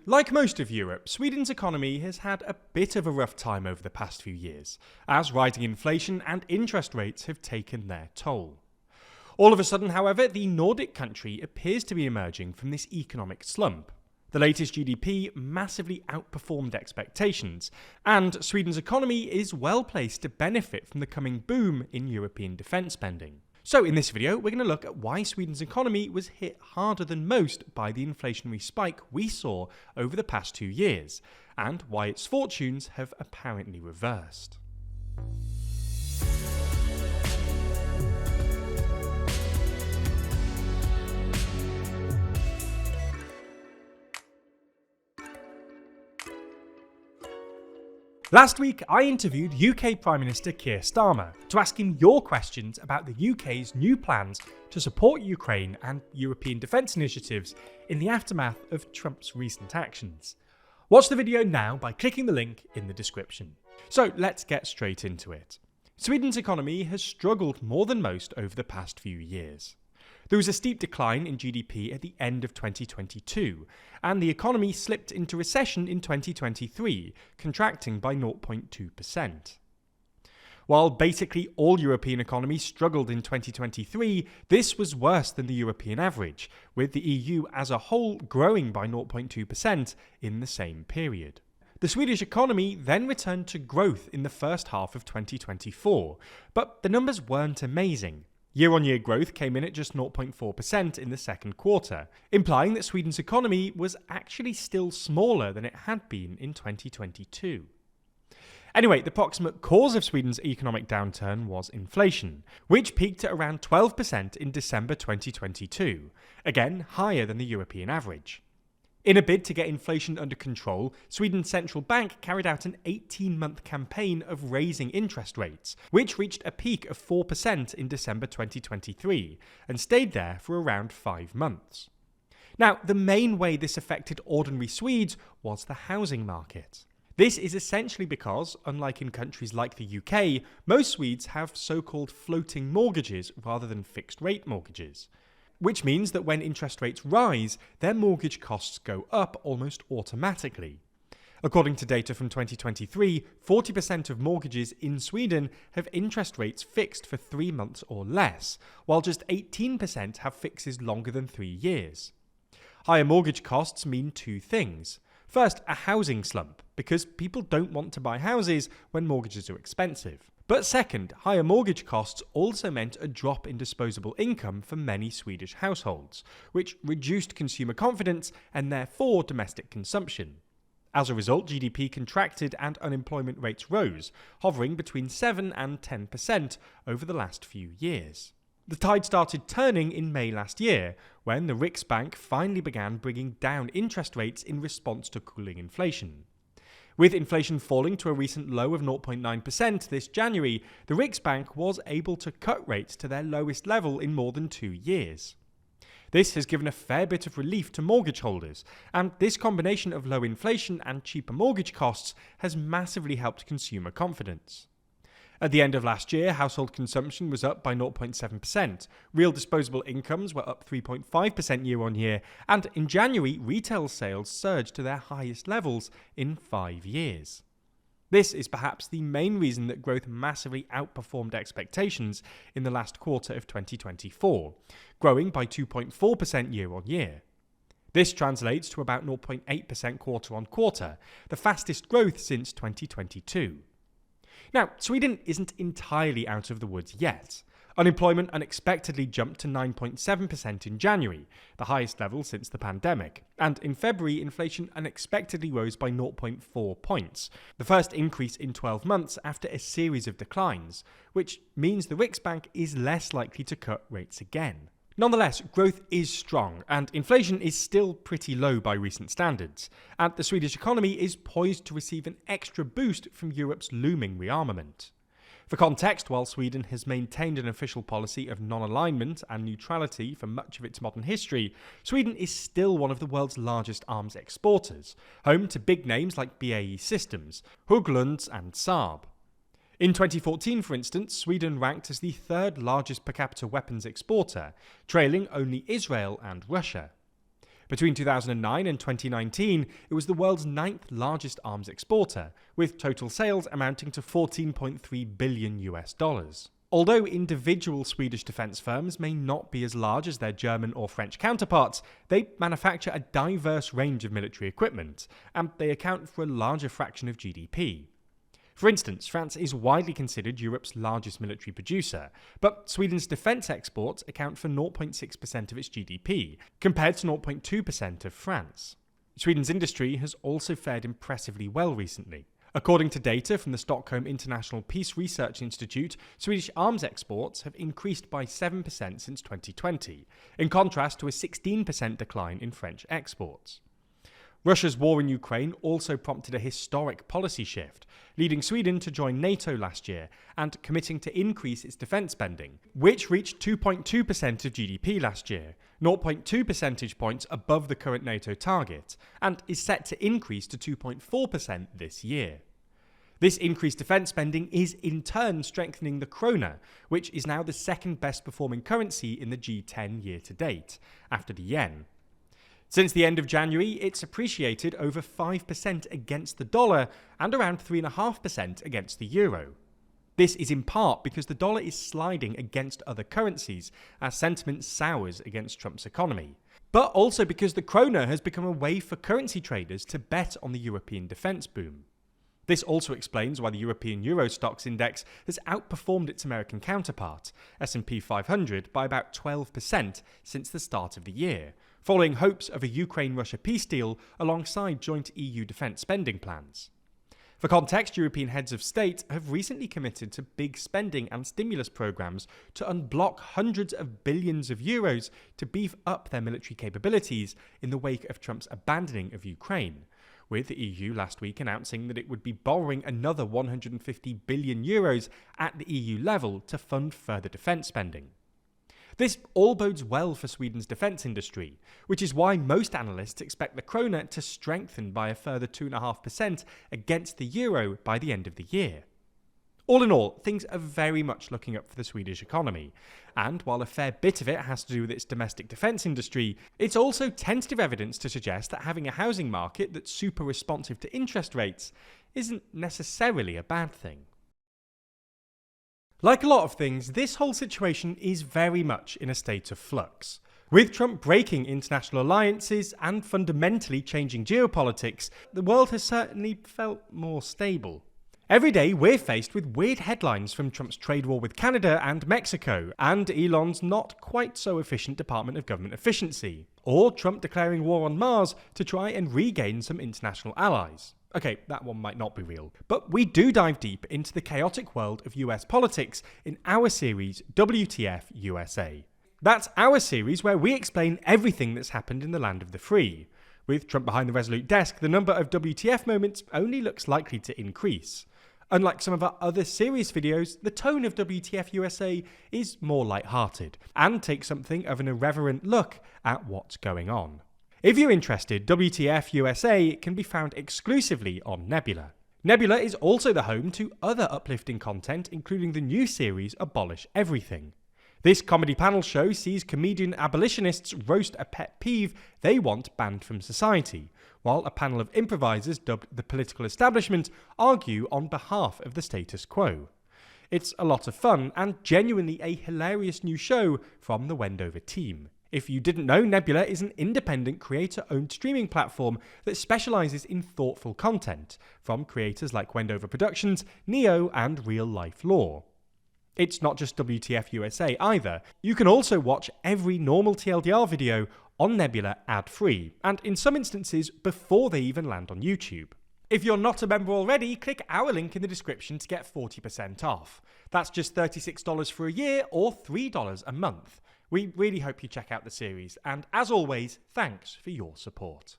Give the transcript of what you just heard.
Like most of Europe, Sweden's economy has had a bit of a rough time over the past few years, as rising inflation and interest rates have taken their toll. All of a sudden, however, the Nordic country appears to be emerging from this economic slump. The latest GDP massively outperformed expectations, and Sweden's economy is well placed to benefit from the coming boom in European defence spending. So in this video, we're going to look at why Sweden's economy was hit harder than most by the inflationary spike we saw over the past 2 years, and why its fortunes have apparently reversed. Last week, I interviewed UK Prime Minister Keir Starmer to ask him your questions about the UK's new plans to support Ukraine and European defence initiatives in the aftermath of Trump's recent actions. Watch the video now by clicking the link in the description. So let's get straight into it. Sweden's economy has struggled more than most over the past few years. There was a steep decline in GDP at the end of 2022, and the economy slipped into recession in 2023, contracting by 0.2%. While basically all European economies struggled in 2023, this was worse than the European average, with the EU as a whole growing by 0.2% in the same period. The Swedish economy then returned to growth in the first half of 2024, but the numbers weren't amazing. Year-on-year growth came in at just 0.4% in the second quarter, implying that Sweden's economy was actually still smaller than it had been in 2022. Anyway, the proximate cause of Sweden's economic downturn was inflation, which peaked at around 12% in December 2022, again higher than the European average. In a bid to get inflation under control, Sweden's central bank carried out an 18-month campaign of raising interest rates, which reached a peak of 4% in December 2023 and stayed there for around 5 months. Now, the main way this affected ordinary Swedes was the housing market. This is essentially because, unlike in countries like the UK, most Swedes have so-called floating mortgages rather than fixed-rate mortgages, which means that when interest rates rise, their mortgage costs go up almost automatically. According to data from 2023, 40% of mortgages in Sweden have interest rates fixed for 3 months or less, while just 18% have fixes longer than 3 years. Higher mortgage costs mean 2 things. First, a housing slump, because people don't want to buy houses when mortgages are expensive. But second, higher mortgage costs also meant a drop in disposable income for many Swedish households, which reduced consumer confidence and therefore domestic consumption. As a result, GDP contracted and unemployment rates rose, hovering between 7 and 10% over the last few years. The tide started turning in May last year, when the Riksbank finally began bringing down interest rates in response to cooling inflation. With inflation falling to a recent low of 0.9% this January, the Riksbank was able to cut rates to their lowest level in more than 2 years. This has given a fair bit of relief to mortgage holders, and this combination of low inflation and cheaper mortgage costs has massively helped consumer confidence. At the end of last year, household consumption was up by 0.7%, real disposable incomes were up 3.5% year-on-year, and in January, retail sales surged to their highest levels in 5 years. This is perhaps the main reason that growth massively outperformed expectations in the last quarter of 2024, growing by 2.4% year-on-year. This translates to about 0.8% quarter-on-quarter, the fastest growth since 2022. Now, Sweden isn't entirely out of the woods yet. Unemployment unexpectedly jumped to 9.7% in January, the highest level since the pandemic, and in February inflation unexpectedly rose by 0.4 points, the first increase in 12 months after a series of declines, which means the Riksbank is less likely to cut rates again. Nonetheless, growth is strong, and inflation is still pretty low by recent standards, and the Swedish economy is poised to receive an extra boost from Europe's looming rearmament. For context, while Sweden has maintained an official policy of non-alignment and neutrality for much of its modern history, Sweden is still one of the world's largest arms exporters, home to big names like BAE Systems, Hägglunds and Saab. In 2014, for instance, Sweden ranked as the 3rd largest per capita weapons exporter, trailing only Israel and Russia. Between 2009 and 2019, it was the world's 9th largest arms exporter, with total sales amounting to $14.3 billion US. Although individual Swedish defence firms may not be as large as their German or French counterparts, they manufacture a diverse range of military equipment, and they account for a larger fraction of GDP. For instance, France is widely considered Europe's largest military producer, but Sweden's defence exports account for 0.6% of its GDP, compared to 0.2% of France. Sweden's industry has also fared impressively well recently. According to data from the Stockholm International Peace Research Institute, Swedish arms exports have increased by 7% since 2020, in contrast to a 16% decline in French exports. Russia's war in Ukraine also prompted a historic policy shift, leading Sweden to join NATO last year and committing to increase its defence spending, which reached 2.2% of GDP last year, 0.2 percentage points above the current NATO target, and is set to increase to 2.4% this year. This increased defence spending is in turn strengthening the Krona, which is now the second best performing currency in the G10 year to date, after the yen. Since the end of January, it's appreciated over 5% against the dollar and around 3.5% against the euro. This is in part because the dollar is sliding against other currencies as sentiment sours against Trump's economy, but also because the krona has become a way for currency traders to bet on the European defence boom. This also explains why the European Euro Stocks Index has outperformed its American counterpart, S&P 500, by about 12% since the start of the year, following hopes of a Ukraine-Russia peace deal alongside joint EU defence spending plans. For context, European heads of state have recently committed to big spending and stimulus programmes to unblock hundreds of billions of euros to beef up their military capabilities in the wake of Trump's abandoning of Ukraine, with the EU last week announcing that it would be borrowing another 150 billion euros at the EU level to fund further defence spending. This all bodes well for Sweden's defence industry, which is why most analysts expect the krona to strengthen by a further 2.5% against the euro by the end of the year. All in all, things are very much looking up for the Swedish economy, and while a fair bit of it has to do with its domestic defence industry, it's also tentative evidence to suggest that having a housing market that's super responsive to interest rates isn't necessarily a bad thing. Like a lot of things, this whole situation is very much in a state of flux. With Trump breaking international alliances and fundamentally changing geopolitics, the world has certainly felt more stable. Every day we're faced with weird headlines from Trump's trade war with Canada and Mexico, and Elon's not quite so efficient Department of Government efficiency, or Trump declaring war on Mars to try and regain some international allies. Okay, that one might not be real. But we do dive deep into the chaotic world of US politics in our series, WTF USA. That's our series where we explain everything that's happened in the land of the free. With Trump behind the Resolute desk, the number of WTF moments only looks likely to increase. Unlike some of our other serious videos, the tone of WTF USA is more light-hearted and takes something of an irreverent look at what's going on. If you're interested, WTF USA can be found exclusively on Nebula. Nebula is also the home to other uplifting content, including the new series Abolish Everything. This comedy panel show sees comedian abolitionists roast a pet peeve they want banned from society, while a panel of improvisers dubbed the political establishment argue on behalf of the status quo. It's a lot of fun and genuinely a hilarious new show from the Wendover team. If you didn't know, Nebula is an independent creator-owned streaming platform that specialises in thoughtful content from creators like Wendover Productions, Neo and Real Life Law. It's not just WTF USA either. You can also watch every normal TLDR video on Nebula ad-free, and in some instances before they even land on YouTube. If you're not a member already, click our link in the description to get 40% off. That's just $36 for a year or $3 a month. We really hope you check out the series, and as always, thanks for your support.